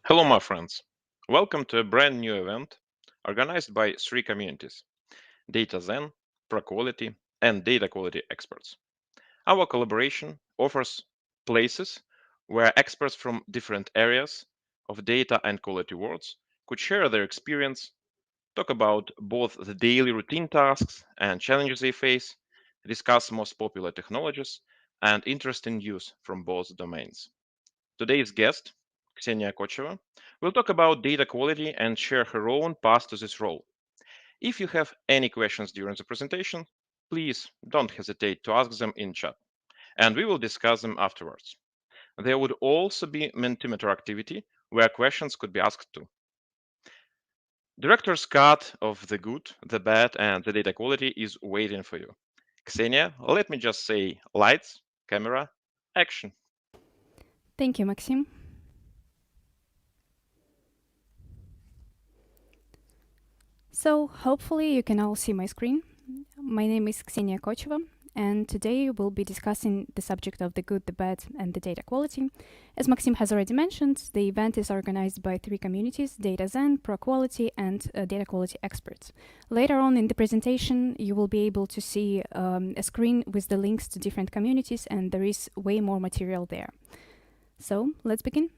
Hello, my friends. Welcome to a brand new event organized by three communities: Data Zen, Pro Quality, and Data Quality Experts. Our collaboration offers places where experts from different areas of data and quality worlds could share their experience, talk about both the daily routine tasks and challenges they face, discuss most popular technologies, and interesting news from both domains. Today's guest, Kseniya Kochava, will talk about data quality and share her own path to this role. If you have any questions during the presentation, please don't hesitate to ask them in chat, and we will discuss them afterwards. There would also be mentimeter activity where questions could be asked too. Director's cut of the good, the bad, and the data quality is waiting for you. Ksenia, let me just say lights, camera, action. Thank you, Maxim. So, hopefully, you can all see my screen. My name is Kseniya Kochava, and today we'll be discussing the subject of the good, the bad, and the data quality. As Maxim has already mentioned, the event is organized by three communities: Data Zen, Pro Quality, and Data Quality Experts. Later on in the presentation, you will be able to see a screen with the links to different communities, and there is way more material there. So, let's begin.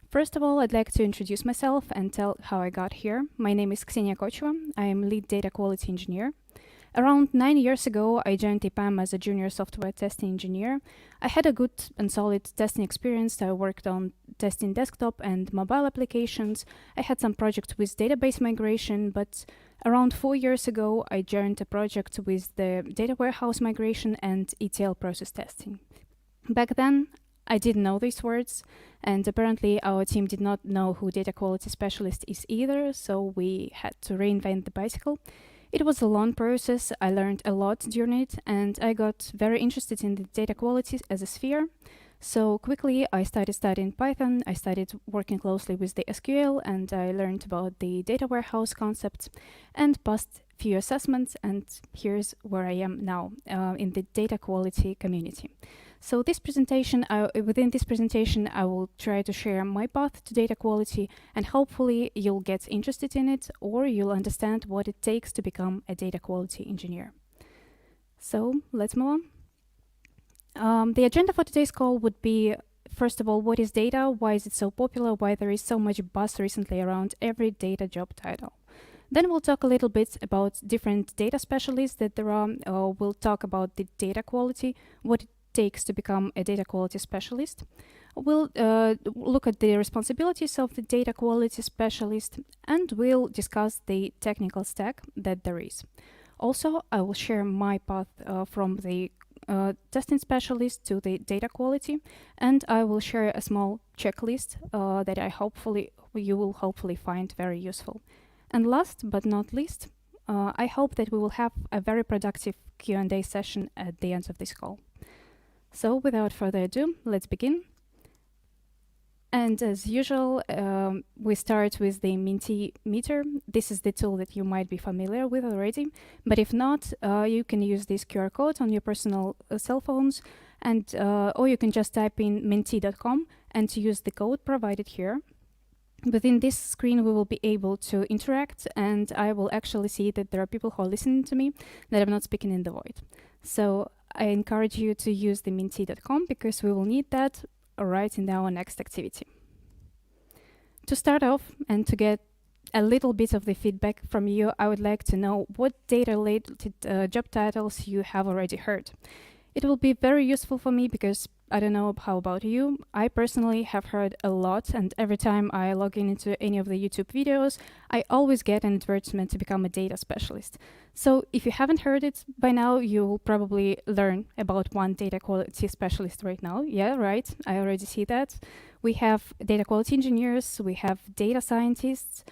First of all, I'd like to introduce myself and tell how I got here. My name is Kseniya Kochava. I am lead data quality engineer. Around 9 years ago, I joined EPAM as a junior software testing engineer. I had a good and solid testing experience. I worked on testing desktop and mobile applications. I had some projects with database migration, but around 4 years ago, I joined a project with the data warehouse migration and ETL process testing. Back then, I didn't know these words, and apparently our team did not know who data quality specialist is either, so we had to reinvent the bicycle. It was a long process. I learned a lot during it, and I got very interested in the data quality as a sphere. So quickly, I started studying Python. I started working closely with the SQL, and I learned about the data warehouse concepts and passed few assessments. And here's where I am now in the data quality community. So within this presentation, I will try to share my path to data quality, and hopefully you'll get interested in it or you'll understand what it takes to become a data quality engineer. So let's move on. The agenda for today's call would be, first of all, what is data? Why is it so popular? Why there is so much buzz recently around every data job title? Then we'll talk a little bit about different data specialists that there are. We'll talk about the data quality, what takes to become a data quality specialist. We'll look at the responsibilities of the data quality specialist, and we'll discuss the technical stack that there is. Also, I will share my path from the testing specialist to the data quality, and I will share a small checklist that you will hopefully find very useful. And last but not least, I hope that we will have a very productive Q&A session at the end of this call. So without further ado, let's begin. And as usual, we start with the mentimeter. This is the tool that you might be familiar with already, but if not, you can use this QR code on your personal cell phones, and or you can just type in menti.com and use the code provided here. Within this screen, we will be able to interact, and I will actually see that there are people who are listening to me, that I'm not speaking in the void. So I encourage you to use the menti.com because we will need that right in our next activity. To start off and to get a little bit of the feedback from you, I would like to know what data-related job titles you have already heard. It will be very useful for me because I don't know how about you. I personally have heard a lot, and every time I log in into any of the YouTube videos, I always get an advertisement to become a data specialist. So if you haven't heard it by now, you will probably learn about one data quality specialist right now. Yeah, right. I already see that. We have data quality engineers, we have data scientists,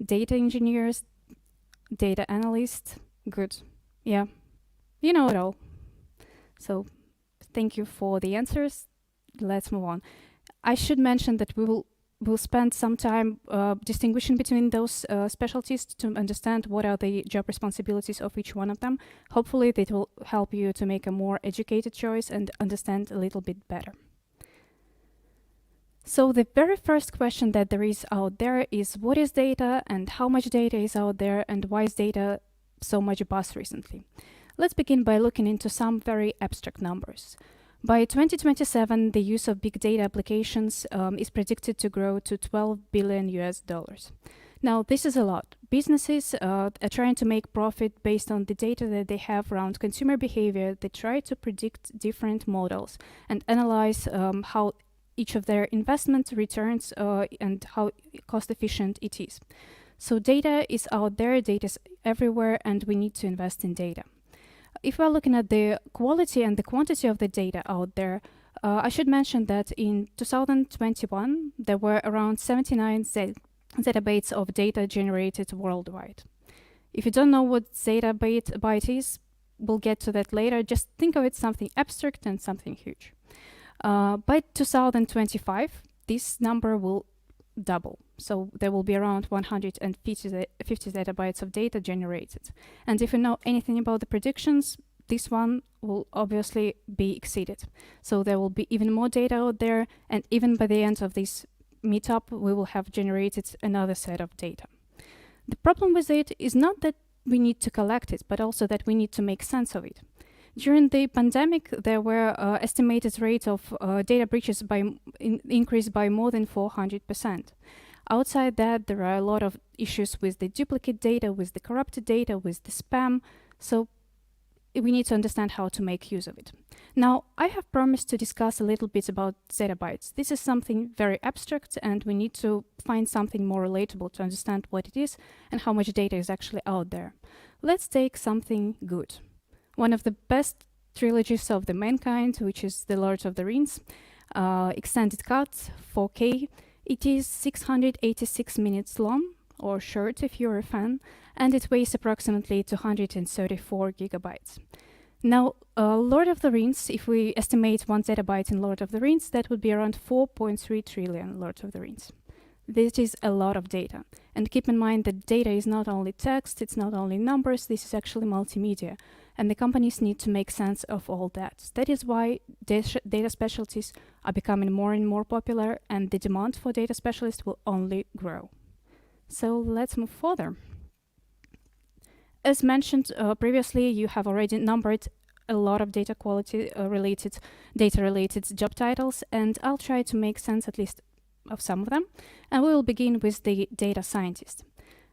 data engineers, data analysts. Good. Yeah. You know it all. So thank you for the answers. Let's move on. I should mention that we'll spend some time distinguishing between those specialties to understand what are the job responsibilities of each one of them. Hopefully, that will help you to make a more educated choice and understand a little bit better. So the very first question that there is out there is what is data and how much data is out there and why is data so much buzz recently? Let's begin by looking into some very abstract numbers. By 2027, the use of big data applications is predicted to grow to 12 billion US dollars. Now, this is a lot. Businesses are trying to make profit based on the data that they have around consumer behavior. They try to predict different models and analyze how each of their investment returns and how cost efficient it is. So data is out there, data is everywhere, and we need to invest in data. If we're looking at the quality and the quantity of the data out there, I should mention that in 2021, there were around 79 zettabytes of data generated worldwide. If you don't know what zettabyte is, we'll get to that later. Just think of it something abstract and something huge. By 2025, this number will double. So there will be around 150 zettabytes of data generated. And if you know anything about the predictions, this one will obviously be exceeded. So there will be even more data out there, and even by the end of this meetup, we will have generated another set of data. The problem with it is not that we need to collect it, but also that we need to make sense of it. During the pandemic, there were estimated rate of data breaches increased by more than 400%. Outside that, there are a lot of issues with the duplicate data, with the corrupted data, with the spam. So we need to understand how to make use of it. Now, I have promised to discuss a little bit about zettabytes. This is something very abstract, and we need to find something more relatable to understand what it is and how much data is actually out there. Let's take something good. One of the best trilogies of the mankind, which is The Lord of the Rings, extended cut, 4K. It is 686 minutes long, or short if you're a fan, and it weighs approximately 234 gigabytes. Now, Lord of the Rings, if we estimate 1 zettabyte in Lord of the Rings, that would be around 4.3 trillion Lord of the Rings. This is a lot of data. And keep in mind that data is not only text, it's not only numbers, this is actually multimedia. And the companies need to make sense of all that. That is why data specialties are becoming more and more popular, and the demand for data specialists will only grow. So let's move further. As mentioned previously, you have already numbered a lot of data quality data-related job titles, and I'll try to make sense at least of some of them. And we will begin with the data scientist.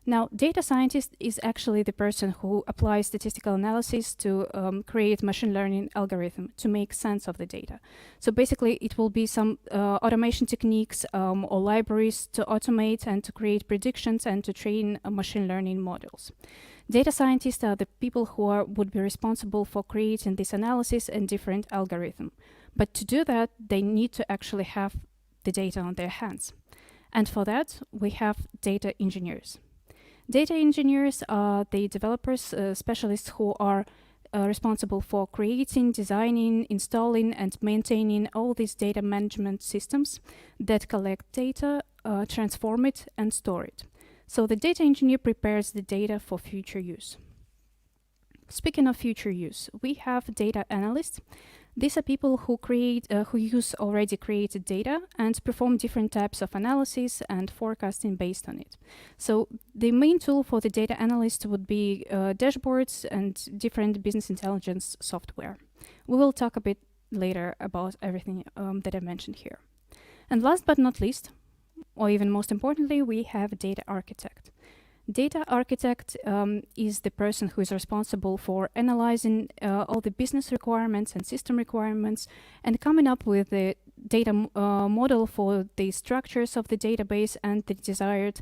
Now, data scientist is actually the person who applies statistical analysis to create machine learning algorithm to make sense of the data. So basically, it will be some automation techniques or libraries to automate and to create predictions and to train machine learning models. Data scientists are the people who would be responsible for creating this analysis and different algorithm. But to do that, they need to actually have the data on their hands. And for that, we have data engineers. Data engineers are the developers, specialists who are responsible for creating, designing, installing, and maintaining all these data management systems that collect data, transform it, and store it. So the data engineer prepares the data for future use. Speaking of future use, we have data analysts. These are people who use already created data and perform different types of analysis and forecasting based on it. So the main tool for the data analyst would be dashboards and different business intelligence software. We will talk a bit later about everything that I mentioned here. And last but not least, or even most importantly, we have a data architect. Data architect is the person who is responsible for analyzing all the business requirements and system requirements and coming up with the data model for the structures of the database and the desired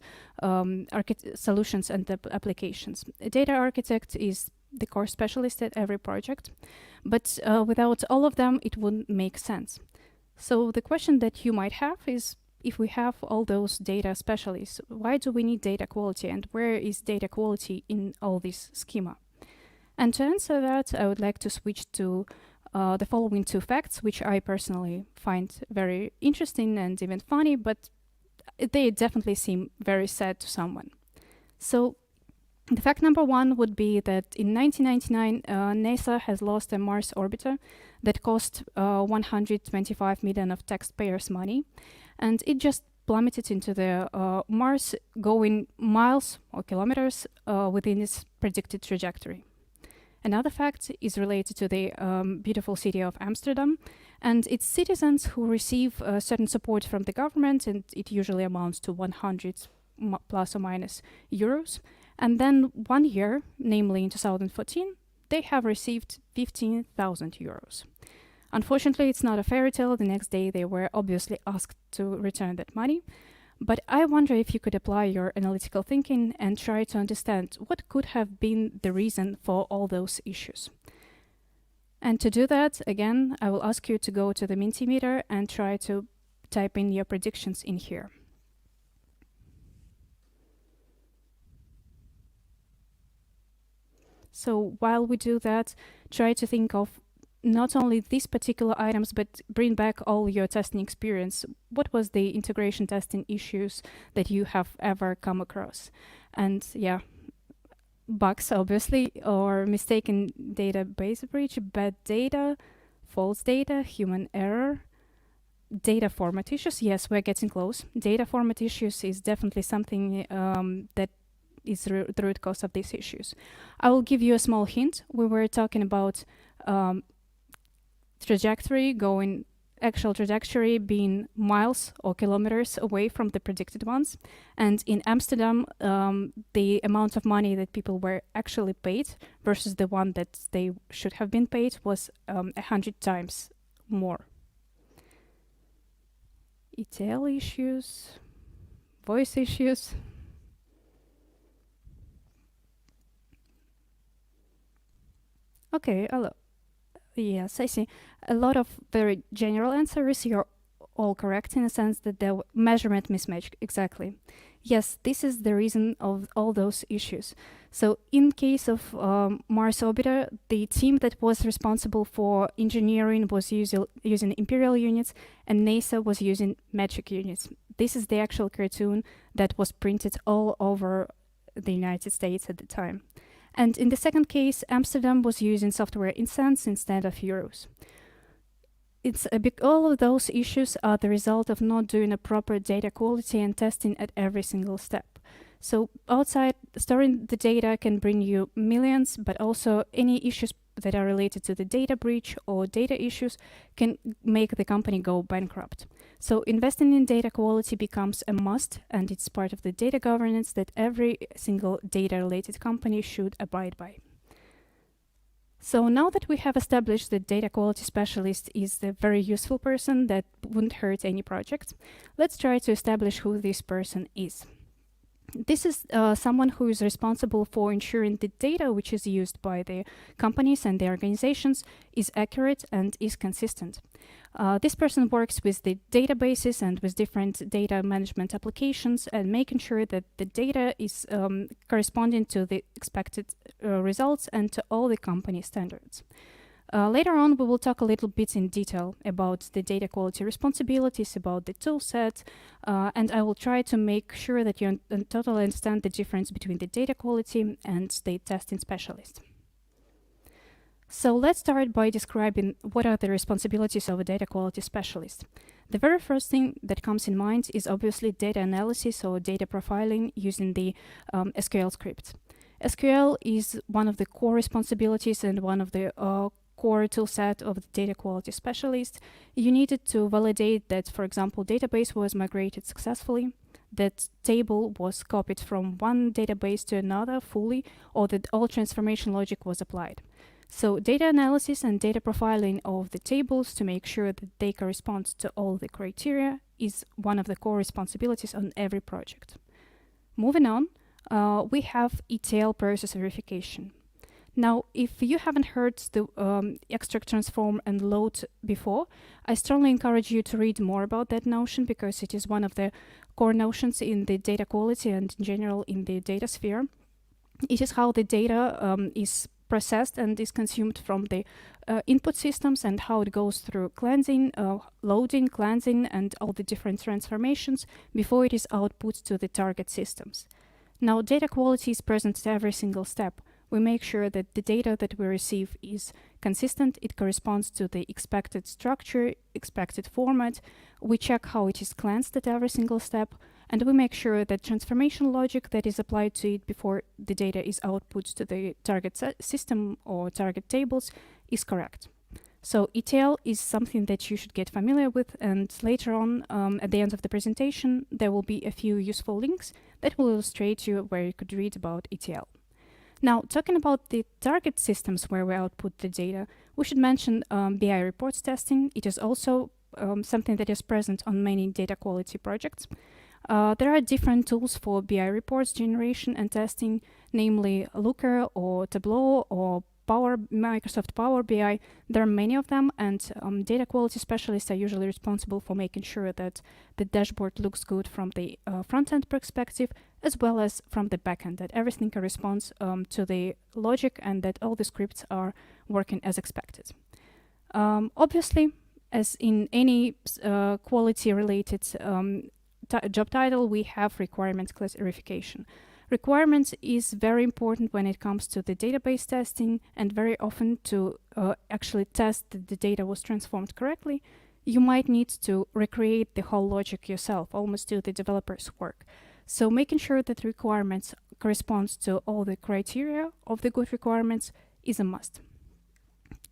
solutions and applications. A data architect is the core specialist at every project, but without all of them, it wouldn't make sense. So the question that you might have is, if we have all those data specialists, why do we need data quality, and where is data quality in all this schema? And to answer that, I would like to switch to the following two facts, which I personally find very interesting and even funny, but they definitely seem very sad to someone. So the fact number one would be that in 1999, NASA has lost a Mars orbiter that cost 125 million of taxpayers' money. and it just plummeted into the Mars, going miles or kilometers within its predicted trajectory. Another fact is related to the beautiful city of Amsterdam and its citizens who receive certain support from the government, and it usually amounts to 100 plus or minus euros. And then 1 year, namely in 2014, they have received 15,000 euros. Unfortunately, it's not a fairy tale. The next day, they were obviously asked to return that money. But I wonder if you could apply your analytical thinking and try to understand what could have been the reason for all those issues. And to do that, again, I will ask you to go to the mentimeter and try to type in your predictions in here. So while we do that, try to think of not only these particular items, but bring back all your testing experience. What was the integration testing issues that you have ever come across? And yeah, bugs, obviously, or mistaken database breach, bad data, false data, human error, data format issues. Yes, we're getting close. Data format issues is definitely something that is the root cause of these issues. I will give you a small hint. We were talking about actual trajectory being miles or kilometers away from the predicted ones. And in Amsterdam, the amount of money that people were actually paid versus the one that they should have been paid was 100 times more. ETL issues, voice issues. Okay, hello. Yes, I see. A lot of very general answers. You're all correct in the sense that the measurement mismatch, exactly. Yes, this is the reason of all those issues. So in case of Mars orbiter, the team that was responsible for engineering was using imperial units, and NASA was using metric units. This is the actual cartoon that was printed all over the United States at the time. And in the second case, Amsterdam was using software in cents instead of euros. All of those issues are the result of not doing a proper data quality and testing at every single step. So outside, storing the data can bring you millions, but also any issues that are related to the data breach or data issues can make the company go bankrupt. So investing in data quality becomes a must, and it's part of the data governance that every single data-related company should abide by. So now that we have established that data quality specialist is a very useful person that wouldn't hurt any project, let's try to establish who this person is. This is someone who is responsible for ensuring the data which is used by the companies and the organizations is accurate and is consistent. This person works with the databases and with different data management applications and making sure that the data is corresponding to the expected results and to all the company standards. Later on, we will talk a little bit in detail about the data quality responsibilities, about the tool set, and I will try to make sure that you totally understand the difference between the data quality and the testing specialist. So let's start by describing what are the responsibilities of a data quality specialist. The very first thing that comes in mind is obviously data analysis or data profiling using the SQL script. SQL is one of the core responsibilities and one of the core toolset of the data quality specialist. You needed to validate that, for example, database was migrated successfully, that table was copied from one database to another fully, or that all transformation logic was applied. So data analysis and data profiling of the tables to make sure that they correspond to all the criteria is one of the core responsibilities on every project. Moving on, we have ETL process verification. Now, if you haven't heard the extract, transform, and load before, I strongly encourage you to read more about that notion because it is one of the core notions in the data quality and in general in the data sphere. It is how the data is processed and is consumed from the input systems and how it goes through cleansing, loading, cleansing, and all the different transformations before it is output to the target systems. Now, data quality is present at every single step. we make sure that the data that we receive is consistent, it corresponds to the expected structure, expected format. We check how it is cleansed at every single step, and we make sure that transformation logic that is applied to it before the data is output to the target system or target tables is correct. So ETL is something that you should get familiar with, and later on, at the end of the presentation, there will be a few useful links that will illustrate you where you could read about ETL. Now, talking about the target systems where we output the data, we should mention BI reports testing. It is also something that is present on many data quality projects. There are different tools for BI reports generation and testing, namely Looker or Tableau or Microsoft Power BI. There are many of them, and data quality specialists are usually responsible for making sure that the dashboard looks good from the front-end perspective, as well as from the back-end, that everything corresponds to the logic and that all the scripts are working as expected. Obviously, as in any quality-related job title, we have requirements clarification. Requirements is very important when it comes to the database testing, and very often to actually test that the data was transformed correctly, you might need to recreate the whole logic yourself, almost do the developer's work. So making sure that requirements corresponds to all the criteria of the good requirements is a must.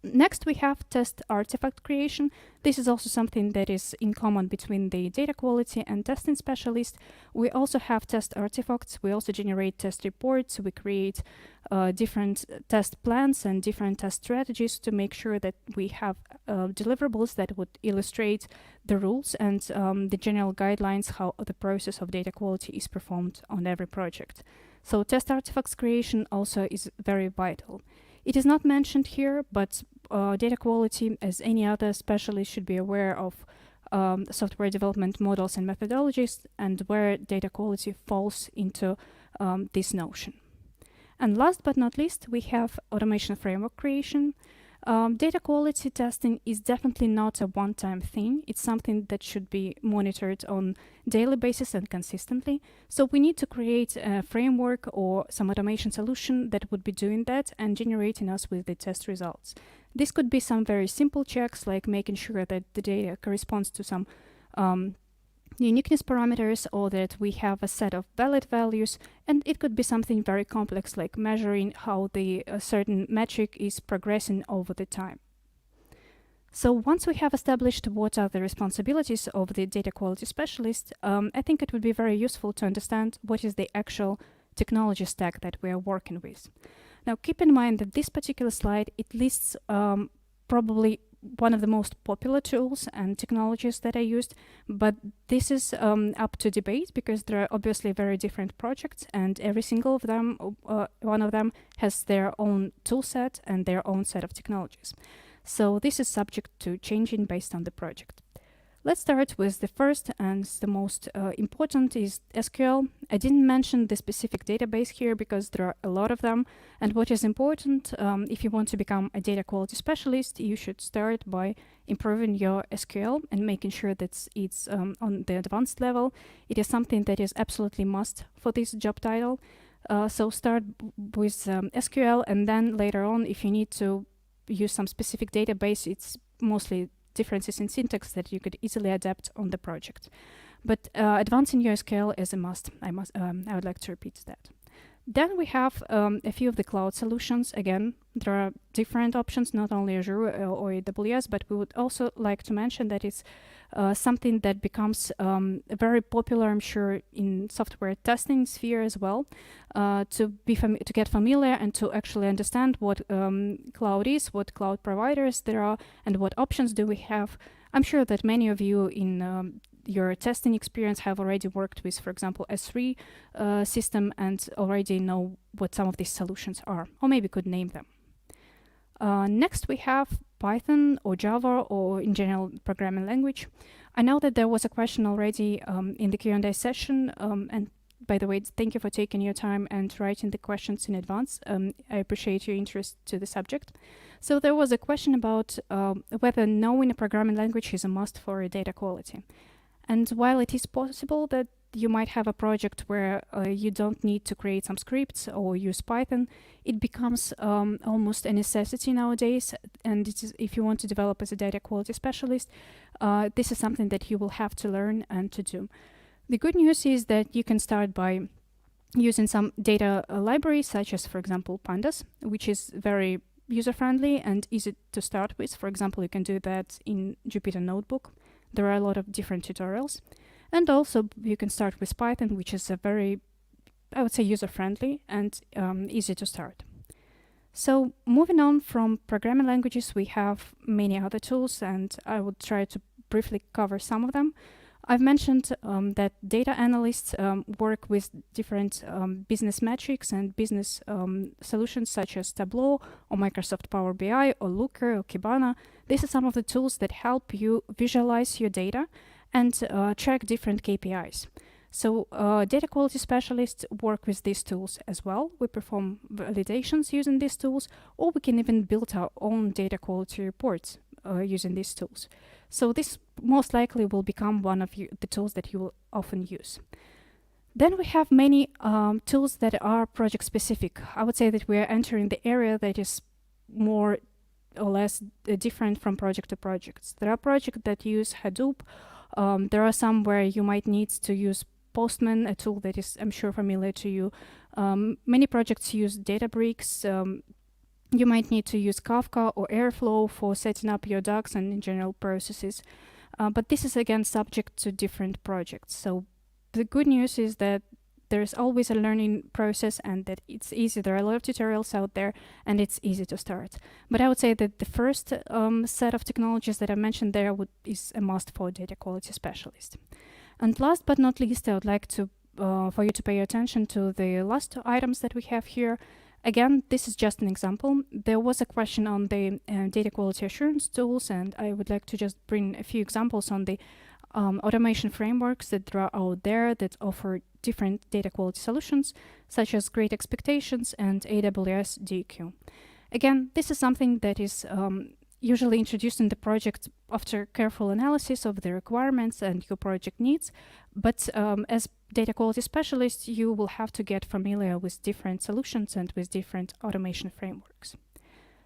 Next, we have test artifact creation. This is also something that is in common between the data quality and testing specialist. We also have test artifacts. We also generate test reports. We create different test plans and different test strategies to make sure that we have deliverables that would illustrate the rules and the general guidelines how the process of data quality is performed on every project. So test artifacts creation also is very vital. It is not mentioned here, but data quality, as any other specialist, should be aware of software development models and methodologies, and where data quality falls into this notion. And last but not least, we have automation framework creation. Data quality testing is definitely not a one-time thing. It's something that should be monitored on daily basis and consistently. So we need to create a framework or some automation solution that would be doing that and generating us with the test results. This could be some very simple checks, like making sure that the data corresponds to some uniqueness parameters, or that we have a set of valid values, and it could be something very complex, like measuring how the certain metric is progressing over the time. So once we have established what are the responsibilities of the data quality specialist, I think it would be very useful to understand what is the actual technology stack that we are working with. Now, keep in mind that this particular slide, it lists probably one of the most popular tools and technologies that I used, but this is up to debate because there are obviously very different projects, and every single of them, one of them has their own tool set and their own set of technologies. So this is subject to changing based on the project. Let's start with the first and the most important is SQL. I didn't mention the specific database here because there are a lot of them. And what is important, if you want to become a data quality specialist, you should start by improving your SQL and making sure that it's on the advanced level. It is something that is absolutely must for this job title. So start with SQL, and then later on, if you need to use some specific database, it's mostly differences in syntax that you could easily adapt on the project. But advancing your SQL is a must. I would like to repeat that. Then we have a few of the cloud solutions. Again, there are different options, not only Azure or AWS, but we would also like to mention that it's something that becomes very popular, I'm sure, in software testing sphere as well. To get familiar and to actually understand what cloud is, what cloud providers there are, and what options do we have. I'm sure that many of you in your testing experience have already worked with, for example, S3 system, and already know what some of these solutions are, or maybe could name them. Next, we have Python or Java, or in general programming language. I know that there was a question already in the Q&A session, and by the way, thank you for taking your time and writing the questions in advance. I appreciate your interest to the subject. So there was a question about whether knowing a programming language is a must for data quality. And while it is possible that you might have a project where you don't need to create some scripts or use Python. It becomes almost a necessity nowadays. And it is, if you want to develop as a data quality specialist, this is something that you will have to learn and to do. The good news is that you can start by using some data libraries, such as, for example, Pandas, which is very user-friendly and easy to start with. For example, you can do that in Jupyter Notebook. There are a lot of different tutorials. And also, you can start with Python, which is a very, I would say, user-friendly and easy to start. So moving on from programming languages, we have many other tools, and I will try to briefly cover some of them. I've mentioned that data analysts work with different business metrics and business solutions such as Tableau or Microsoft Power BI or Looker or Kibana. These are some of the tools that help you visualize your data and track different KPIs. So data quality specialists work with these tools as well. We perform validations using these tools, or we can even build our own data quality reports using these tools. So this most likely will become one of the tools that you will often use. Then we have many tools that are project specific. I would say that we are entering the area that is more or less different from project to project. There are projects that use Hadoop. There are some where you might need to use Postman, a tool that is, I'm sure, familiar to you. Many projects use Databricks. You might need to use Kafka or Airflow for setting up your docs and in general processes. But this is again subject to different projects. So the good news is that there's always a learning process and that it's easy. There are a lot of tutorials out there and it's easy to start. But I would say that the first set of technologies that I mentioned there is a must for data quality specialist. And last but not least, I would like to for you to pay attention to the last two items that we have here. Again, this is just an example. There was a question on the data quality assurance tools, and I would like to just bring a few examples on the automation frameworks that are out there that offer different data quality solutions, such as Great Expectations and AWS DQ. Again, this is something that is usually introduced in the project after careful analysis of the requirements and your project needs. But as data quality specialists, you will have to get familiar with different solutions and with different automation frameworks.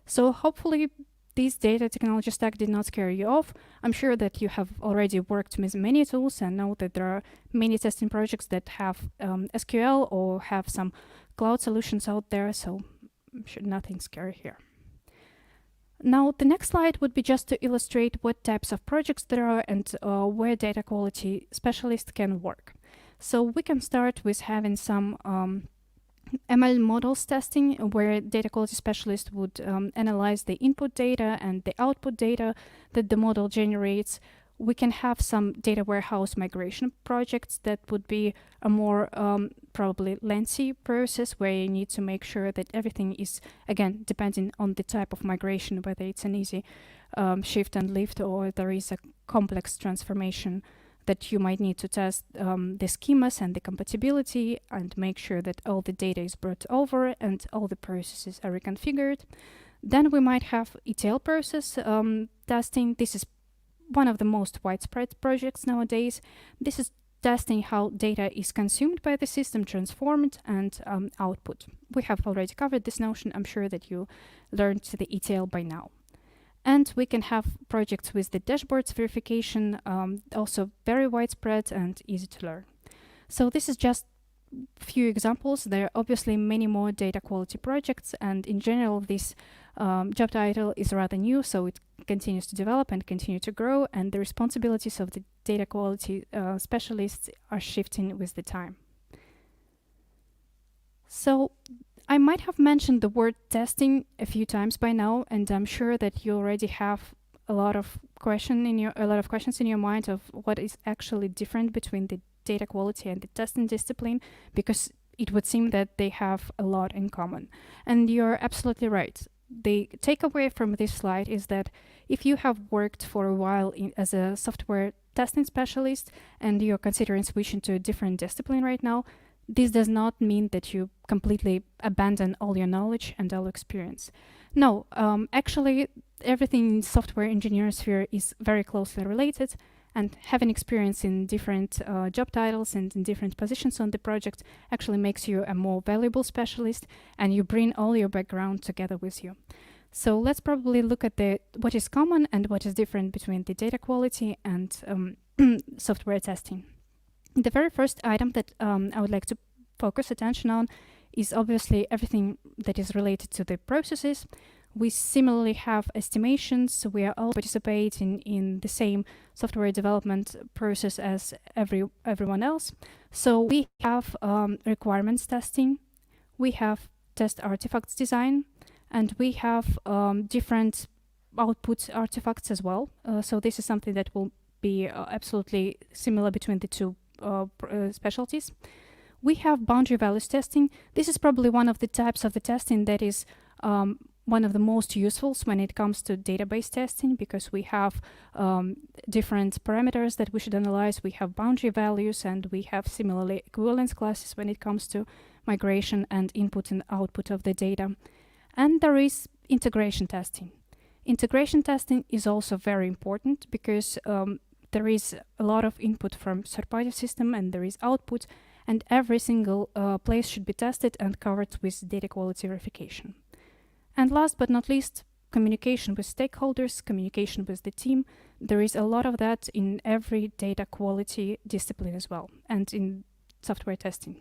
So hopefully this data technology stack did not scare you off. I'm sure that you have already worked with many tools and know that there are many testing projects that have SQL or have some cloud solutions out there, so I'm sure nothing scary here. Now, the next slide would be just to illustrate what types of projects there are and where data quality specialists can work. So we can start with having some ML models testing, where data quality specialists would analyze the input data and the output data that the model generates. We can have some data warehouse migration projects that would be a more probably lengthy process where you need to make sure that everything is, again, depending on the type of migration, whether it's an easy shift and lift or there is a complex transformation that you might need to test the schemas and the compatibility and make sure that all the data is brought over and all the processes are reconfigured. Then we might have ETL process testing. This is one of the most widespread projects nowadays. This is testing how data is consumed by the system, transformed, and output. We have already covered this notion. I'm sure that you learned the ETL by now. And we can have projects with the dashboards verification, also very widespread and easy to learn. So this is just a few examples. There are obviously many more data quality projects, and in general, this job title is rather new, so it continues to develop and continue to grow, and the responsibilities of the data quality specialists are shifting with the time. So I might have mentioned the word testing a few times by now, and I'm sure that you already have a lot of questions in your mind of what is actually different between the data quality and the testing discipline, because it would seem that they have a lot in common. And you're absolutely right. The takeaway from this slide is that if you have worked for a while as a software testing specialist and you're considering switching to a different discipline right now, this does not mean that you completely abandon all your knowledge and all experience. No, actually, everything in software engineering sphere is very closely related, And having experience in different job titles and in different positions on the project actually makes you a more valuable specialist, and you bring all your background together with you. So let's probably look at what is common and what is different between the data quality and software testing. The very first item that I would like to focus attention on is obviously everything that is related to the processes. We similarly have estimations. We are all participating in the same software development process as everyone else. So we have requirements testing, we have test artifacts design, and we have different output artifacts as well. So this is something that will be absolutely similar between the two specialties. We have boundary values testing. This is probably one of the types of the testing that is one of the most useful when it comes to database testing, because we have different parameters that we should analyze. We have boundary values, and we have similarly equivalence classes when it comes to migration and input and output of the data. And there is integration testing. Integration testing is also very important because there is a lot of input from third-party system and there is output, and every single place should be tested and covered with data quality verification. And last but not least, communication with stakeholders, communication with the team. There is a lot of that in every data quality discipline as well, and in software testing.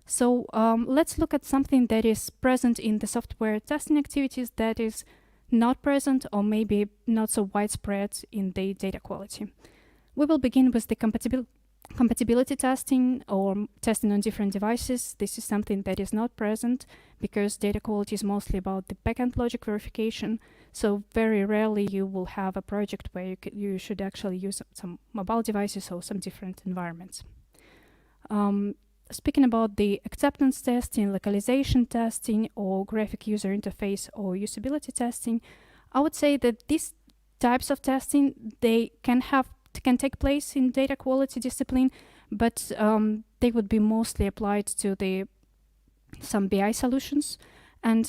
So let's look at something that is present in the software testing activities that is not present or maybe not so widespread in the data quality. We will begin with the compatibility testing or testing on different devices. This is something that is not present because data quality is mostly about the backend logic verification. So very rarely you will have a project where you should actually use some mobile devices or some different environments. Speaking about the acceptance testing, localization testing, or graphic user interface or usability testing, I would say that these types of testing, they can take place in data quality discipline, but they would be mostly applied to some BI solutions, and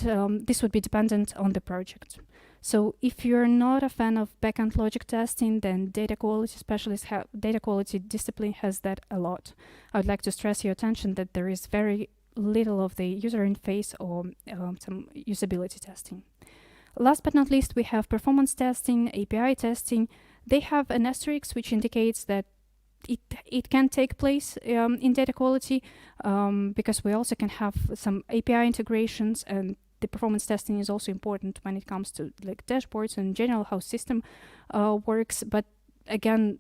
this would be dependent on the project. So if you're not a fan of backend logic testing, then data quality discipline has that a lot. I would like to stress your attention that there is very little of the user interface or some usability testing. Last but not least, we have performance testing, API testing. They have an asterisk which indicates that it can take place in data quality because we also can have some API integrations, and the performance testing is also important when it comes to like dashboards and in general how system works. But again,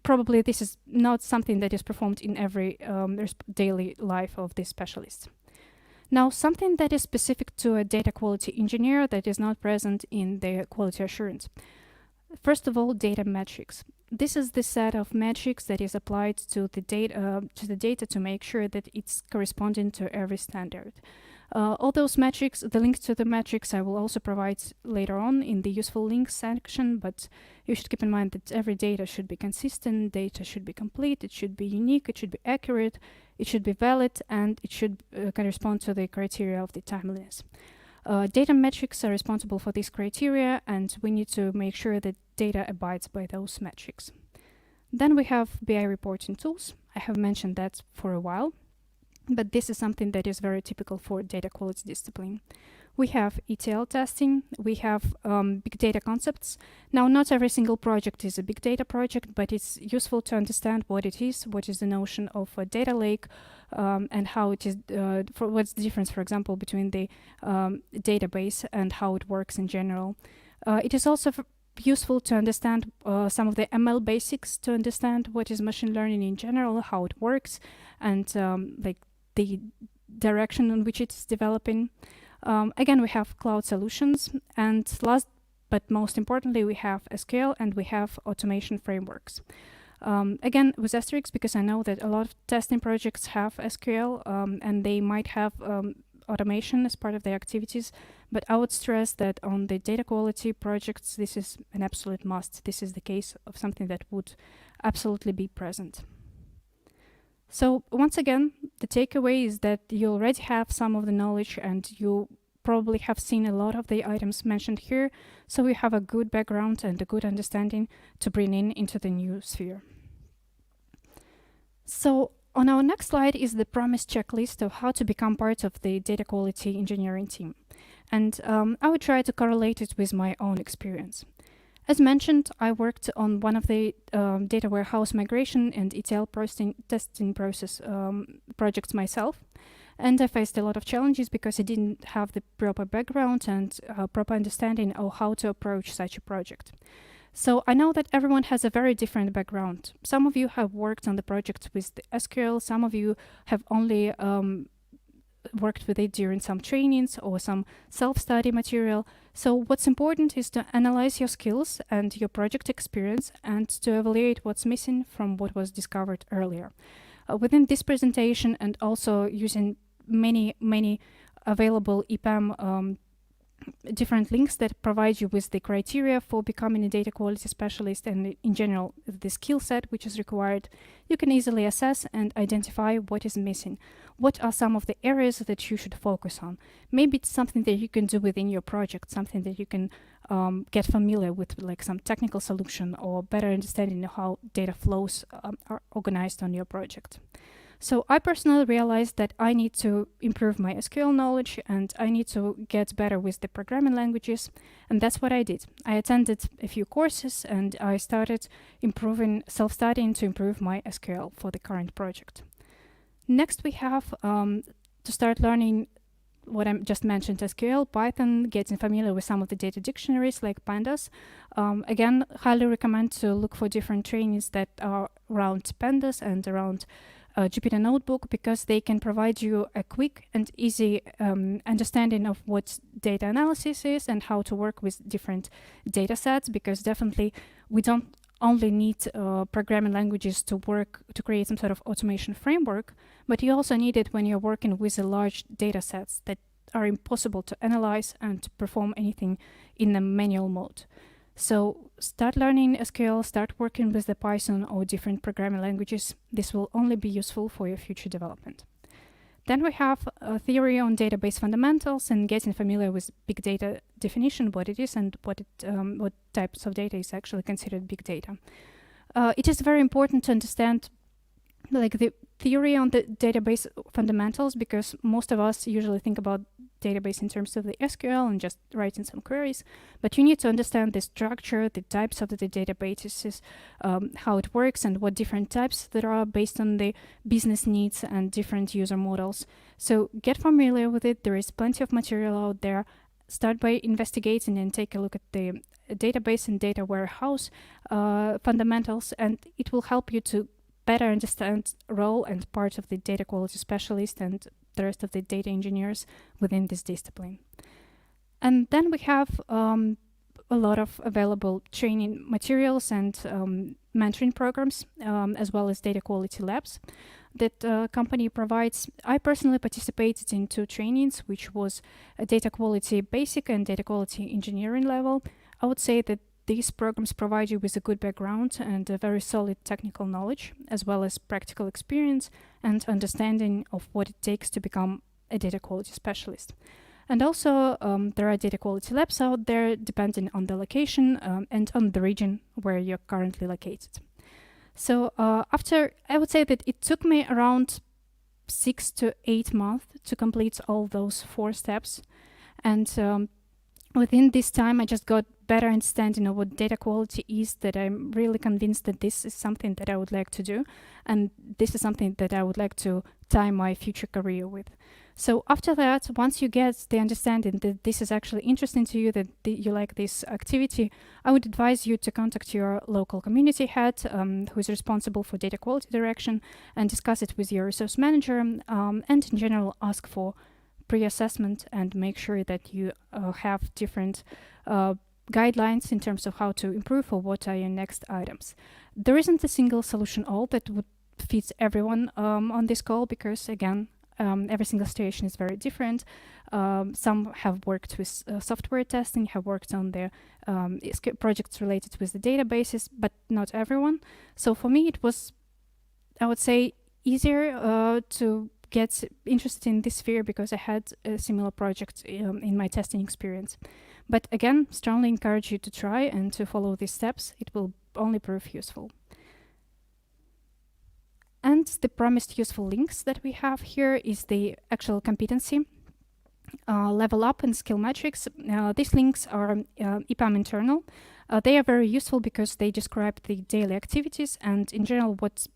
probably this is not something that is performed in every daily life of this specialist. Now, something that is specific to a data quality engineer that is not present in the quality assurance. First of all, data metrics. This is the set of metrics that is applied to the data to make sure that it's corresponding to every standard. All those metrics, the links to the metrics I will also provide later on in the useful links section, but you should keep in mind that every data should be consistent, data should be complete, it should be unique, it should be accurate, it should be valid, and it should correspond to the criteria of the timeliness. Data metrics are responsible for these criteria, and we need to make sure that data abides by those metrics. Then we have BI reporting tools. I have mentioned that for a while, but this is something that is very typical for data quality discipline. We have ETL testing, we have big data concepts. Now, not every single project is a big data project, but it's useful to understand what it is, what is the notion of a data lake, and how it is, what's the difference, for example, between the database and how it works in general. It is also useful to understand some of the ML basics, to understand what is machine learning in general, how it works, and like the direction in which it's developing. Again, we have cloud solutions, and last but most importantly, we have SQL and we have automation frameworks. Again, with asterisks, because I know that a lot of testing projects have SQL and they might have automation as part of their activities, but I would stress that on the data quality projects, this is an absolute must. This is the case of something that would absolutely be present. So once again, the takeaway is that you already have some of the knowledge and you probably have seen a lot of the items mentioned here, so you have a good background and a good understanding to bring in into the new sphere. So on our next slide is the promised checklist of how to become part of the data quality engineering team. And I would try to correlate it with my own experience. As mentioned, I worked on one of the data warehouse migration and ETL testing process projects myself. And I faced a lot of challenges because I didn't have the proper background and proper understanding of how to approach such a project. So I know that everyone has a very different background. Some of you have worked on the project with the SQL, some of you have only worked with it during some trainings or some self-study material. So what's important is to analyze your skills and your project experience and to evaluate what's missing from what was discovered earlier. Within this presentation and also using many available EPAM different links that provide you with the criteria for becoming a data quality specialist and in general the skill set which is required, you can easily assess and identify what is missing. What are some of the areas that you should focus on? Maybe it's something that you can do within your project, something that you can get familiar with, like some technical solution or better understanding of how data flows are organized on your project. So I personally realized that I need to improve my SQL knowledge and I need to get better with the programming languages, and that's what I did. I attended a few courses and I started self-studying to improve my SQL for the current project. Next we have to start learning what I just mentioned, SQL, Python, getting familiar with some of the data dictionaries like pandas. Again, highly recommend to look for different trainings that are around pandas and around Jupyter Notebook because they can provide you a quick and easy understanding of what data analysis is and how to work with different data sets, because definitely we don't only need programming languages to create some sort of automation framework, but you also need it when you're working with a large data sets that are impossible to analyze and to perform anything in a manual mode. So start learning SQL, start working with the Python or different programming languages. This will only be useful for your future development. Then we have a theory on database fundamentals and getting familiar with big data definition, what it is and what types of data is actually considered big data. It is very important to understand like the theory on the database fundamentals, because most of us usually think about database in terms of the SQL and just writing some queries, but you need to understand the structure, the types of the databases, how it works and what different types there are based on the business needs and different user models. So get familiar with it. There is plenty of material out there. Start by investigating and take a look at the database and data warehouse fundamentals, and it will help you to better understand role and part of the data quality specialist and the rest of the data engineers within this discipline. And then we have a lot of available training materials and mentoring programs, as well as data quality labs that company provides. I personally participated in 2 trainings, which was a data quality basic and data quality engineering level. I would say that these programs provide you with a good background and a very solid technical knowledge, as well as practical experience and understanding of what it takes to become a data quality specialist. And also, there are data quality labs out there depending on the location and on the region where you're currently located. So I would say that it took me around 6 to 8 months to complete all those 4 steps. And within this time, I just got better understanding of what data quality is, that I'm really convinced that this is something that I would like to do, and this is something that I would like to tie my future career with. So after that, once you get the understanding that this is actually interesting to you, that you like this activity, I would advise you to contact your local community head who is responsible for data quality direction and discuss it with your resource manager, and in general ask for pre-assessment and make sure that you have different guidelines in terms of how to improve or what are your next items. There isn't a single solution all that would fit everyone on this call, because again, every single situation is very different. Some have worked with software testing, have worked on their projects related with the databases, but not everyone. So for me, it was, I would say, easier to get interested in this sphere because I had a similar project in my testing experience. But again, strongly encourage you to try and to follow these steps. It will only prove useful. And the promised useful links that we have here is the actual competency, level up and skill metrics. These links are EPAM internal. They are very useful because they describe the daily activities and in general what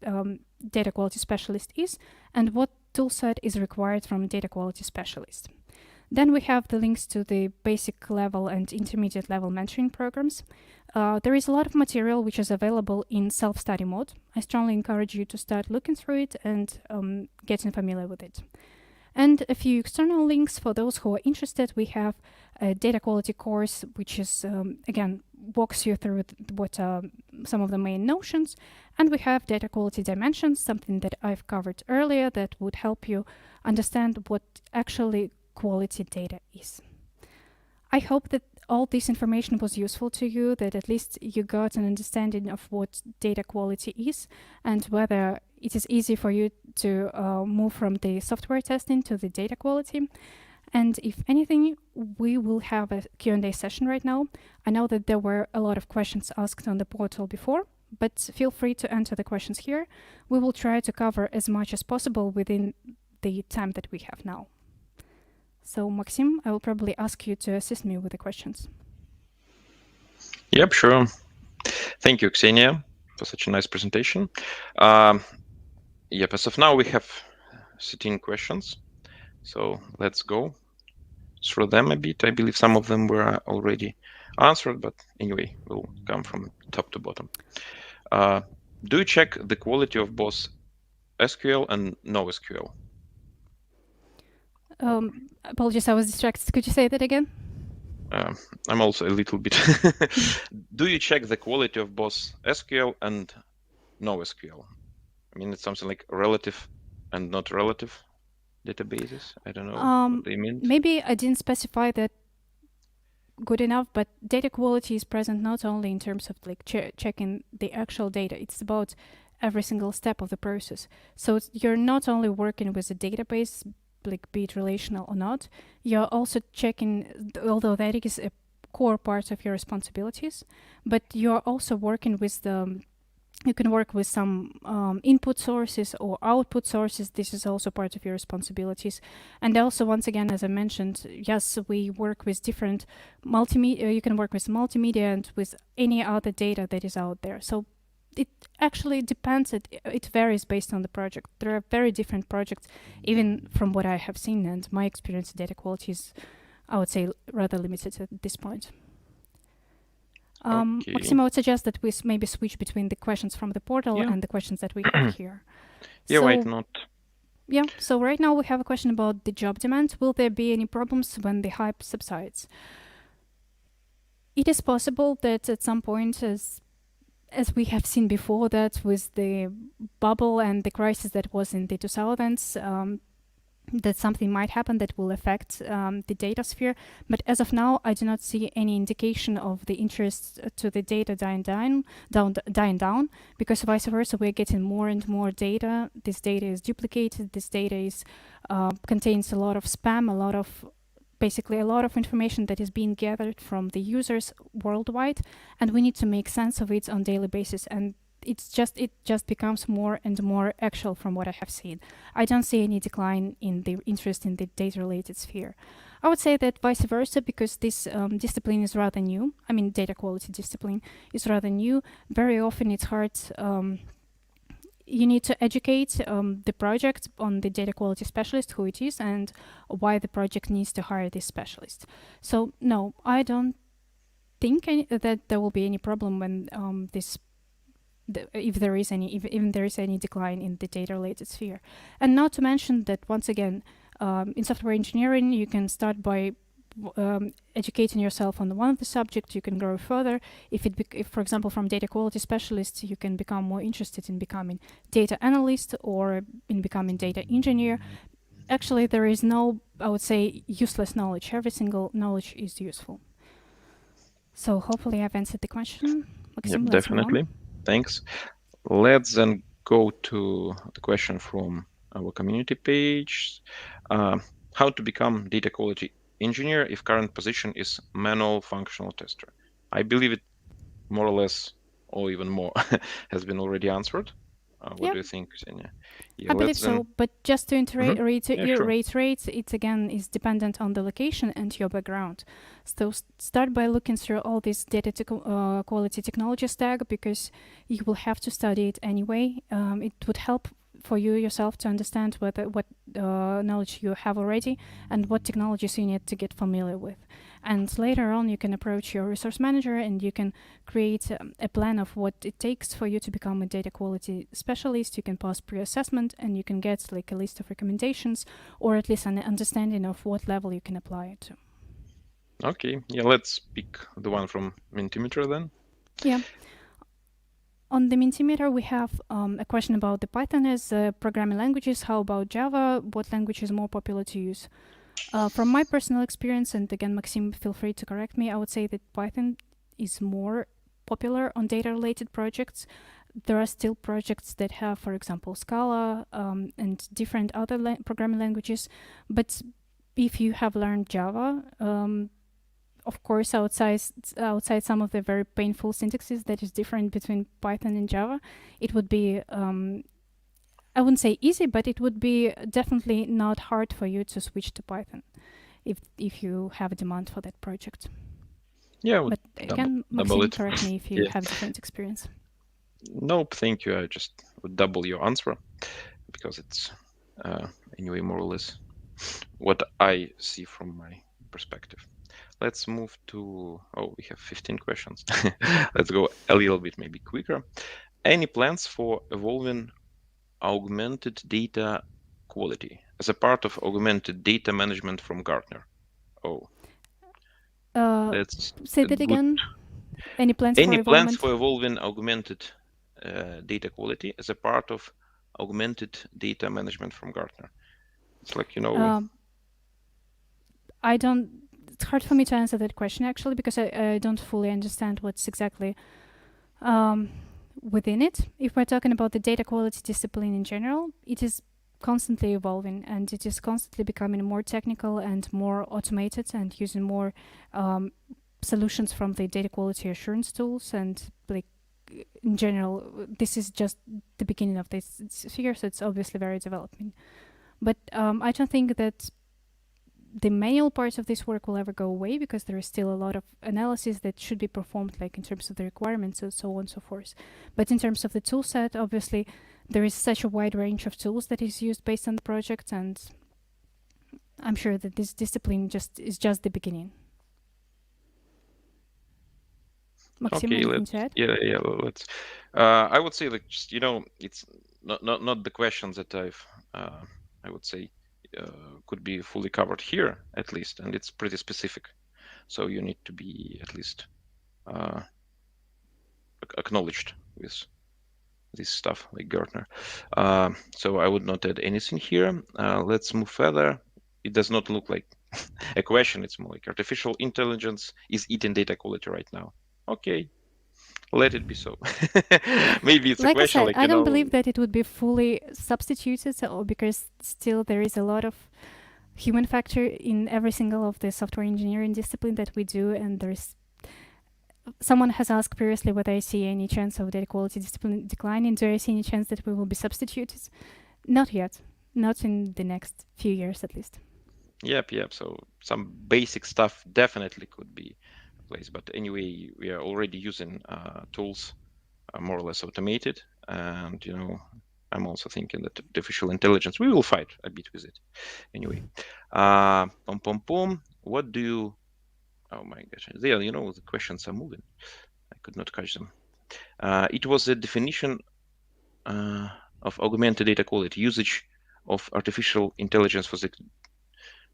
data quality specialist is and what toolset is required from data quality specialist. Then we have the links to the basic level and intermediate level mentoring programs. There is a lot of material which is available in self-study mode. I strongly encourage you to start looking through it and getting familiar with it. And a few external links for those who are interested. We have a data quality course, which is, again, walks you through what are some of the main notions. And we have data quality dimensions, something that I've covered earlier that would help you understand what actually quality data is. I hope that all this information was useful to you, that at least you got an understanding of what data quality is and whether it is easy for you to move from the software testing to the data quality. And if anything, we will have a Q&A session right now. I know that there were a lot of questions asked on the portal before, but feel free to enter the questions here. We will try to cover as much as possible within the time that we have now. So, Maxim, I will probably ask you to assist me with the questions. Yep, sure. Thank you, Kseniya, for such a nice presentation. Yep, as of now, we have 13 questions. So let's go through them a bit. I believe some of them were already answered, but anyway, we'll come from top to bottom. Do you check the quality of both SQL and NoSQL? Apologies, I was distracted. Could you say that again? I'm also a little bit. Do you check the quality of both SQL and NoSQL? I mean, it's something like relative and not relative databases. I don't know what they mean. Maybe I didn't specify that good enough, but data quality is present not only in terms of like checking the actual data. It's about every single step of the process. So you're not only working with a database, like be it relational or not, you're also checking, although that is a core part of your responsibilities, but you're also working with you can work with some input sources or output sources. This is also part of your responsibilities. And also, once again, as I mentioned, yes, we work with different multimedia. You can work with multimedia and with any other data that is out there. So it actually depends. It varies based on the project. There are very different projects, even from what I have seen, and my experience in data quality is, I would say, rather limited at this point. Okay. Maxim, I would suggest that we maybe switch between the questions from the portal and the questions that we have here. Yeah, why not? Yeah, so right now we have a question about the job demand. Will there be any problems when the hype subsides? It is possible that at some point, as we have seen before, that with the bubble and the crisis that was in the 2000s, that something might happen that will affect the data sphere. But as of now, I do not see any indication of the interest to the data dying down, because vice versa, we're getting more and more data. This data is duplicated. This data is contains a lot of spam, basically a lot of information that is being gathered from the users worldwide, and we need to make sense of it on a daily basis. And it just becomes more and more actual from what I have seen. I don't see any decline in the interest in the data-related sphere. I would say that vice versa, because this discipline is rather new. I mean, data quality discipline is rather new. Very often it's hard. You need to educate the project on the data quality specialist, who it is, and why the project needs to hire this specialist. So no, I don't think that there will be any problem when if there is any decline in the data-related sphere. And not to mention that, once again, in software engineering, you can start by educating yourself on one of the subjects. You can grow further. If, for example, from data quality specialist, you can become more interested in becoming data analyst or in becoming data engineer. Actually, there is no, I would say, useless knowledge. Every single knowledge is useful. So hopefully I've answered the question. Maxim, definitely. Thanks. Let's then go to the question from our community page. Uh, how to become data quality engineer if current position is manual functional tester. I believe it more or less, or even more, has been already answered. What Yeah, do you think, Ksenia? Yeah, I believe let's then. so, but just to Mhm. Yeah, sure. reiterate, it again is dependent on the location and your background. So start by looking through all this quality technology stack because you will have to study it anyway. It would help for you yourself to understand what knowledge you have already and what technologies you need to get familiar with. And later on, you can approach your resource manager and you can create a plan of what it takes for you to become a data quality specialist. You can pass pre-assessment and you can get like a list of recommendations or at least an understanding of what level you can apply it to. Okay, yeah, let's pick the one from Mentimeter then. Yeah. On the Mentimeter, we have a question about the Python as programming languages. How about Java? What language is more popular to use? From my personal experience, and again, Maxim, feel free to correct me, I would say that Python is more popular on data related projects. There are still projects that have, for example, Scala and different other programming languages. But if you have learned Java, of course, outside some of the very painful syntaxes that is different between Python and Java, it would be I wouldn't say easy, but it would be definitely not hard for you to switch to Python if you have a demand for that project. Yeah, I would But double again, double Maxim, it. correct me if you Yeah. have different experience. Nope, thank you. I just would double your answer because it's anyway more or less what I see from my perspective. Let's move to, oh, we have 15 questions. Let's go a little bit maybe quicker. Any plans for evolving augmented data quality as a part of augmented data management from Gartner? Oh, Uh, that's Say a that good. again. Any plans for Any plans involvement? for evolving augmented data quality as a part of augmented data management from Gartner? It's like, Um, I don't. It's hard for me to answer that question actually because I don't fully understand what's exactly um, within it. If we're talking about the data quality discipline in general, it is constantly evolving and it is constantly becoming more technical and more automated and using more solutions from the data quality assurance tools and like in general this is just the beginning of this sphere, so it's obviously very developing, but I don't think that the manual parts of this work will ever go away because there is still a lot of analysis that should be performed, like in terms of the requirements and so on and so forth. But in terms of the tool set, obviously, there is such a wide range of tools that is used based on the project, and I'm sure that this discipline is just the beginning. Maxim, okay, anything let's to add? yeah, let's. I would say like just it's not the questions that I would say could be fully covered here at least, and it's pretty specific. So you need to be at least uh, acknowledged with this stuff like Gartner. So I would not add anything here. Let's move further. It does not look like a question. It's more like artificial intelligence is eating data quality right now. Okay, let it be so. Maybe it's a Like I question said, like, I don't believe that it would be fully substituted, or because still there is a lot of human factor in every single of the software engineering discipline that we do, and there's someone has asked previously whether I see any chance of data quality discipline declining. Do I see any chance that we will be substituted? Not yet. Not in the next few years, at least. yep. So some basic stuff definitely could be replaced. But anyway, we are already using tools more or less automated. And, I'm also thinking that artificial intelligence, we will fight a bit with it. Anyway, pom pom pom. What do you? Oh my gosh, there, the questions are moving. I could not catch them. It was a definition of augmented data quality, usage of artificial intelligence for the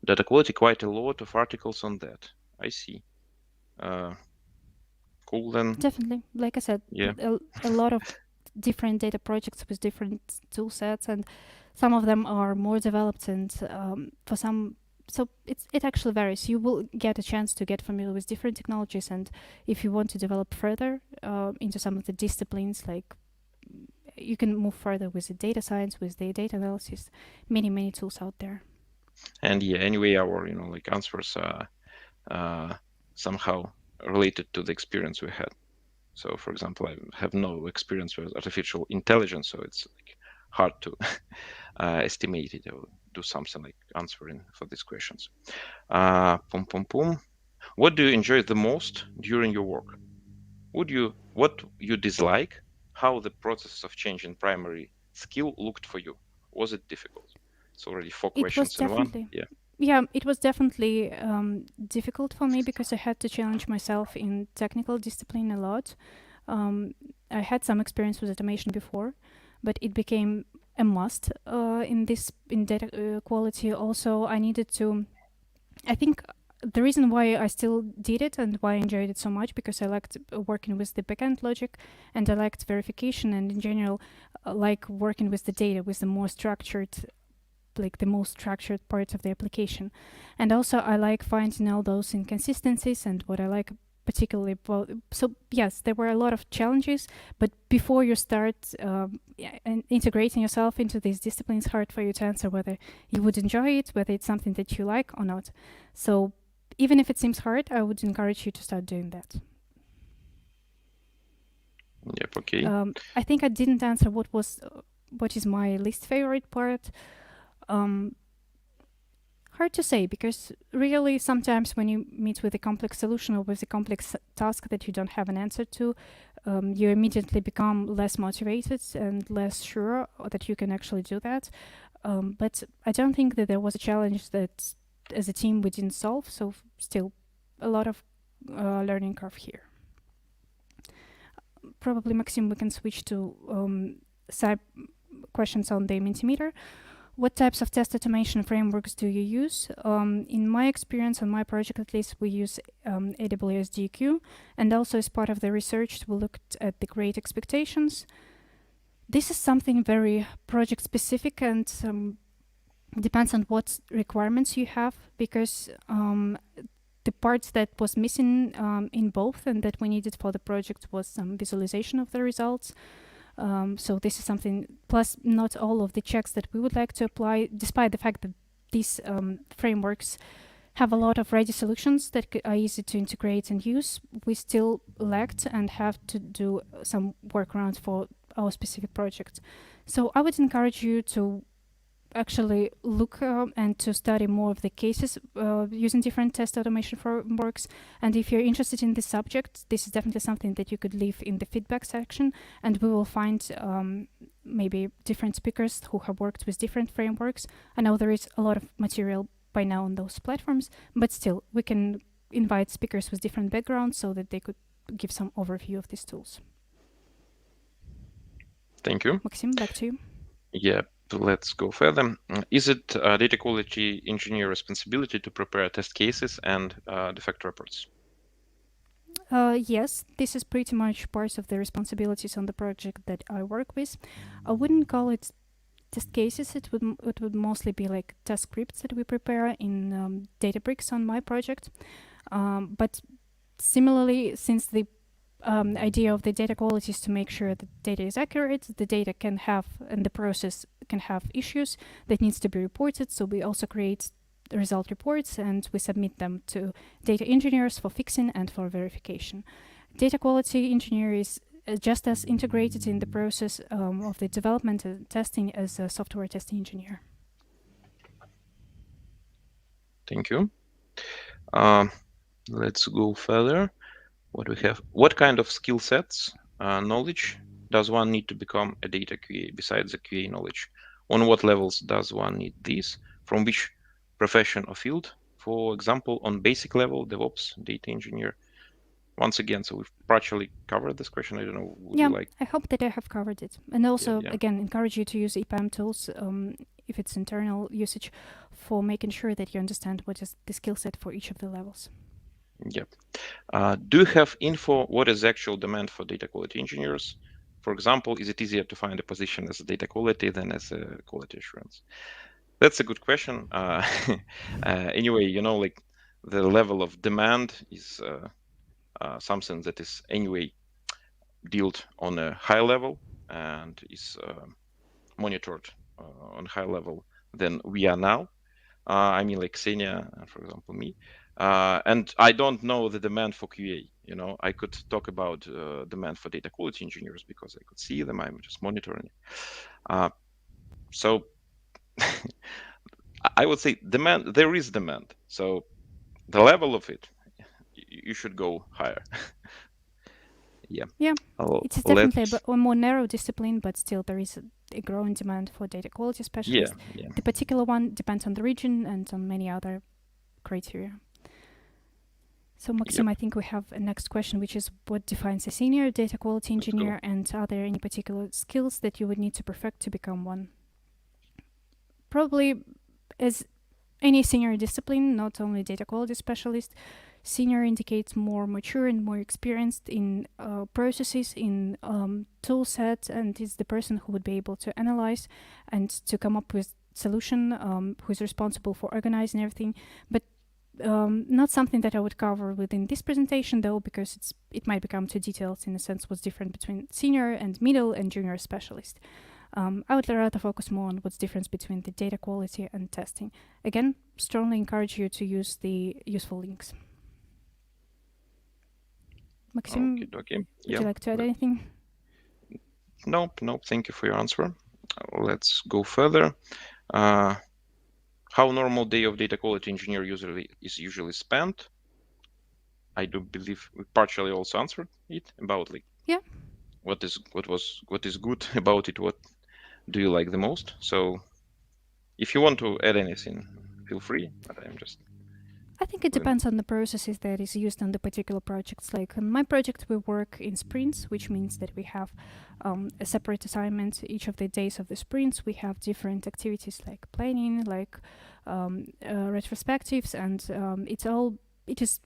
data quality. Quite a lot of articles on that. I see. Cool then. Definitely. Like I said, Yeah. a lot of different data projects with different tool sets, and some of them are more developed, and for some, so it actually varies. You will get a chance to get familiar with different technologies, and if you want to develop further into some of the disciplines like you can move further with the data science, with the data analysis, many tools out there. And yeah, anyway, our answers are somehow related to the experience we had. So, for example, I have no experience with artificial intelligence, so it's like hard to estimate it or do something like answering for these questions. Pum pum pum. What do you enjoy the most during your work? What you dislike? How the process of changing primary skill looked for you? Was it difficult? It's already four It was questions in one. definitely, Yeah. yeah, it was definitely difficult for me because I had to challenge myself in technical discipline a lot. Um, I had some experience with automation before, but it became a must in data quality. Also, I needed to. I think the reason why I still did it and why I enjoyed it so much because I liked working with the backend logic and I liked verification and in general like working with the data with the more structured like the most structured parts of the application. And also I like finding all those inconsistencies and what I like particularly about. So yes, there were a lot of challenges, but before you start integrating yourself into this discipline, it's hard for you to answer whether you would enjoy it, whether it's something that you like or not. So even if it seems hard, I would encourage you to start doing that. Yep. Okay. I think I didn't answer what is my least favorite part. Um, Hard to say because really sometimes when you meet with a complex solution or with a complex task that you don't have an answer to, you immediately become less motivated and less sure that you can actually do that. But I don't think that there was a challenge that as a team we didn't solve, so still a lot of learning curve here. Probably, Maxim, we can switch to side questions on the Mentimeter. What types of test automation frameworks do you use? In my experience, on my project at least, we use AWS DQ, and also as part of the research, we looked at the Great Expectations. This is something very project specific and depends on what requirements you have, because the parts that was missing in both and that we needed for the project was some visualization of the results. So this is something, plus not all of the checks that we would like to apply, despite the fact that these frameworks have a lot of ready solutions that are easy to integrate and use, we still lacked and have to do some workarounds for our specific project. So I would encourage you to actually look and to study more of the cases using different test automation frameworks. And if you're interested in this subject, this is definitely something that you could leave in the feedback section, and we will find maybe different speakers who have worked with different frameworks. I know there is a lot of material by now on those platforms, but still, we can invite speakers with different backgrounds so that they could give some overview of these tools. Thank you. Maxim, back to you. Yeah, let's go further. Is it data quality engineer responsibility to prepare test cases and defect reports? Yes, this is pretty much part of the responsibilities on the project that I work with. I wouldn't call it test cases. It would mostly be like test scripts that we prepare in Databricks on my project. But similarly, since the idea of the data quality is to make sure that data is accurate, the data can have and the process can have issues that needs to be reported. So we also create result reports and we submit them to data engineers for fixing and for verification. Data quality engineer is just as integrated in the process of the development and testing as a software testing engineer. Thank you. Let's go further. What we have? What kind of skill sets, knowledge does one need to become a data QA besides the QA knowledge? On what levels does one need this? From which profession or field? For example, on basic level, DevOps, data engineer. Once again, so we've partially covered this question. I don't know, would you like? I hope that I have covered it. And also, Yeah. again, encourage you to use EPAM tools if it's internal usage for making sure that you understand what is the skill set for each of the levels. Yep. Do you have info what is the actual demand for data quality engineers? For example, is it easier to find a position as a data quality than as a quality assurance? That's a good question. Anyway, like the level of demand is something that is anyway dealt on a high level, and is monitored on high level than we are now. I mean, like Ksenia, for example, me. And I don't know the demand for QA. You know, I could talk about demand for data quality engineers because I could see them. I'm just monitoring. So I would say demand. There is demand. So the level of it, you should go higher. Yeah. Yeah, Oh, it is definitely let's. a more narrow discipline, but still there is a growing demand for data quality Yeah. specialists. Yeah. The particular one depends on the region and on many other criteria. So, Maxim, Yep. I think we have a next question, which is what defines a senior data quality Let's go. engineer, and are there any particular skills that you would need to perfect to become one? Probably, as any senior discipline, not only data quality specialist, senior indicates more mature and more experienced in processes, in tool set, and is the person who would be able to analyze and to come up with solution, who is responsible for organizing everything. But not something that I would cover within this presentation, though, because it might become too detailed in a sense what's different between senior and middle and junior specialist. I would rather focus more on what's difference between the data quality and testing. Again, strongly encourage you to use the useful links. Okay. Maxim, Okay. would Yeah. you like to add anything? Nope. Nope. Thank you for your answer. Let's go further. Uh, how normal day of data quality engineer usually spent? I do believe we partially also answered it about like Yeah, what is good about it. What do you like the most? So if you want to add anything, feel free. But I'm just I think it going. depends on the processes that is used on the particular projects. Like on my project, we work in sprints, which means that we have a separate assignment each of the days of the sprints. We have different activities like planning, like retrospectives, and it is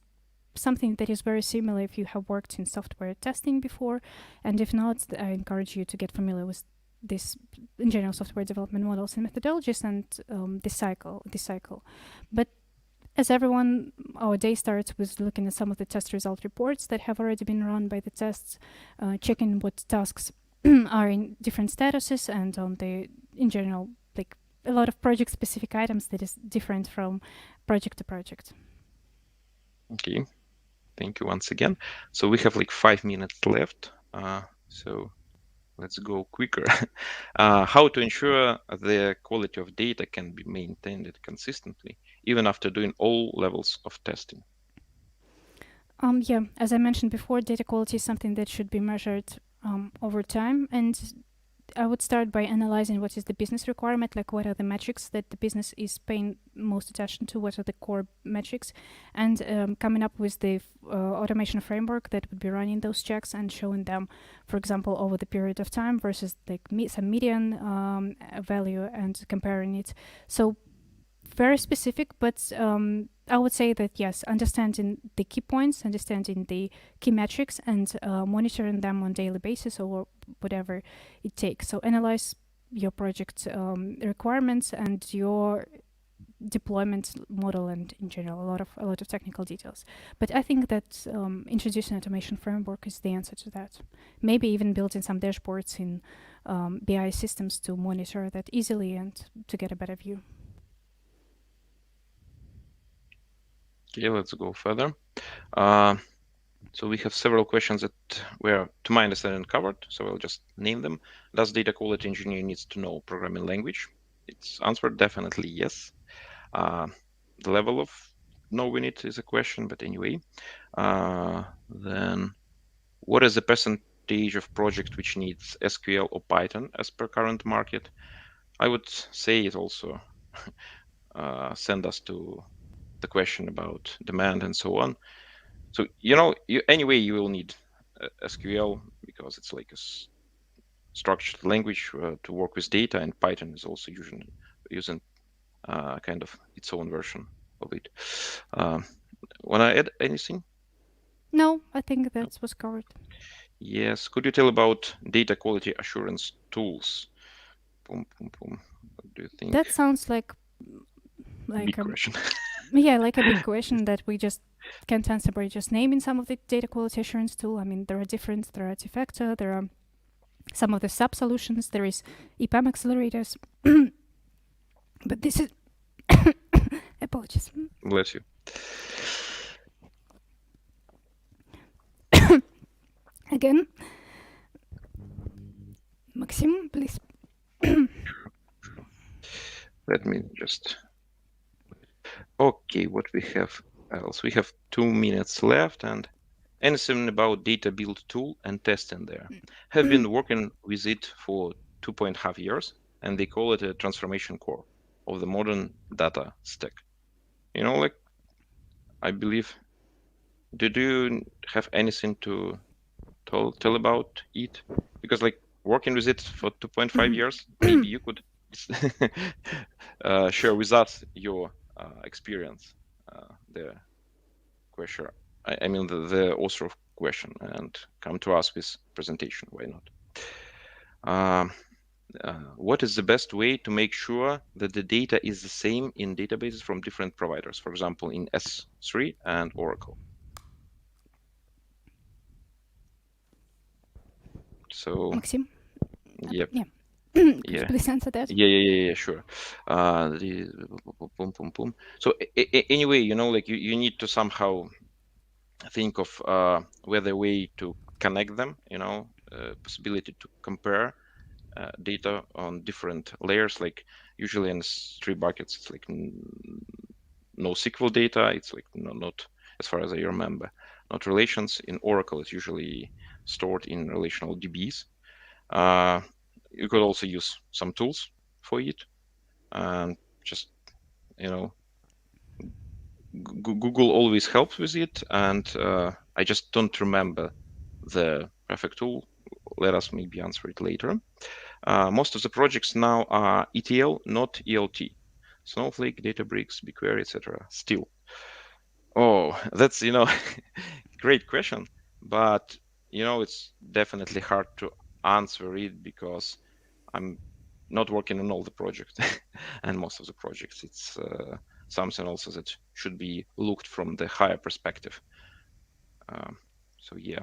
something that is very similar if you have worked in software testing before, and if not, I encourage you to get familiar with this in general software development models and methodologies and this cycle. But as everyone, our day starts with looking at some of the test result reports that have already been run by the tests, checking what tasks are in different statuses, and on the in general, like a lot of project specific items that is different from project to project. Okay. Thank you once again. So we have like 5 minutes left. So let's go quicker. How to ensure the quality of data can be maintained consistently, even after doing all levels of testing. Yeah, as I mentioned before, data quality is something that should be measured over time, and I would start by analyzing what is the business requirement, like what are the metrics that the business is paying most attention to, what are the core metrics, and coming up with the automation framework that would be running those checks and showing them, for example, over the period of time versus like some median value and comparing it. So very specific, but I would say that yes, understanding the key points, understanding the key metrics, and monitoring them on daily basis or whatever it takes. So analyze your project requirements and your deployment model, and in general a lot of technical details. But I think that introducing automation framework is the answer to that. Maybe even building some dashboards in BI systems to monitor that easily and to get a better view. Okay, let's go further. So we have several questions that were, to my understanding, covered. So I'll just name them. Does data quality engineer needs to know programming language? It's answered definitely yes. The level of knowing it is a question, but anyway. Then what is the percentage of project which needs SQL or Python as per current market? I would say it also send us to the question about demand and so on. So anyway, you will need SQL because it's like a structured language to work with data, and Python is also using kind of its own version of it. Want to add anything? No, I think No? that was covered. Yes. Could you tell about data quality assurance tools? Boom, boom, boom. What do you think? That sounds like Big like question. yeah, like a big question that we just can't answer by just naming some of the data quality assurance tool. I mean, there are different. There are Artifactor, there are some of the sub solutions. There is EPAM accelerators, but this is apologies. Bless you. Again, Maxim, please. Let me just. Okay, what we have else? We have 2 minutes left, and anything about data build tool and testing there. Have been working with it for 2.5 years, and they call it a transformation core of the modern data stack. Like, I believe, did you have anything to tell about it? Because like working with it for 2.5 years, maybe you could share with us your experience. The question, I mean the author of question, and come to us with presentation. Why not? What is the best way to make sure that the data is the same in databases from different providers, for example, in S3 and Oracle? So, Maxim? yep. Yeah. Could you Yeah. please answer that? Yeah, sure. Boom, boom, boom. So anyway, like you need to somehow think of whether way to connect them, possibility to compare data on different layers, like usually in three buckets, it's like NoSQL data, it's like not, as far as I remember, not relations. In Oracle, it's usually stored in relational DBs. You could also use some tools for it, and just Google always helps with it, and I just don't remember the perfect tool. Let us maybe answer it later. Most of the projects now are ETL, not ELT. Snowflake, Databricks, BigQuery, etc. Still. Oh, that's great question, but it's definitely hard to answer it because I'm not working on all the projects and most of the projects. It's something also that should be looked from the higher perspective. So yeah,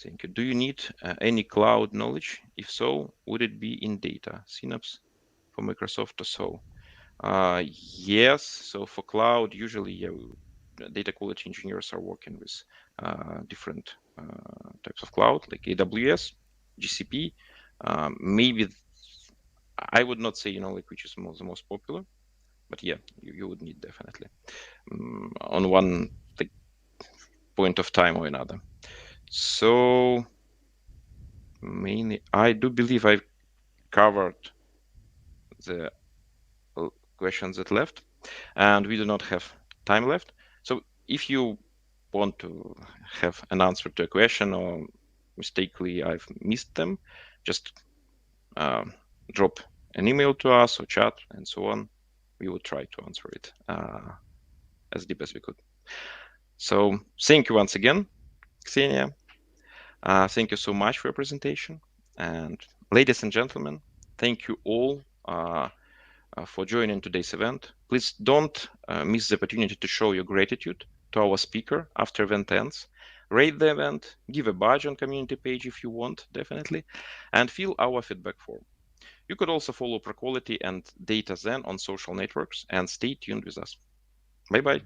thank you. Do you need any cloud knowledge? If so, would it be in data? Synapse for Microsoft or so? Yes. So for cloud, usually data quality engineers are working with different types of cloud, like AWS, GCP. Maybe I would not say like which is the most popular, but yeah, you would need definitely on one like point of time or another. So mainly, I do believe I've covered the questions that left, and we do not have time left. So if you want to have an answer to a question or mistakenly I've missed them, just drop an email to us or chat and so on. We will try to answer it as deep as we could. So thank you once again, Ksenia. Thank you so much for your presentation. And ladies and gentlemen, thank you all for joining today's event. Please don't miss the opportunity to show your gratitude to our speaker after event ends. Rate the event, give a badge on community page if you want, definitely, and fill our feedback form. You could also follow ProQuality and Data Zen on social networks and stay tuned with us. Bye bye.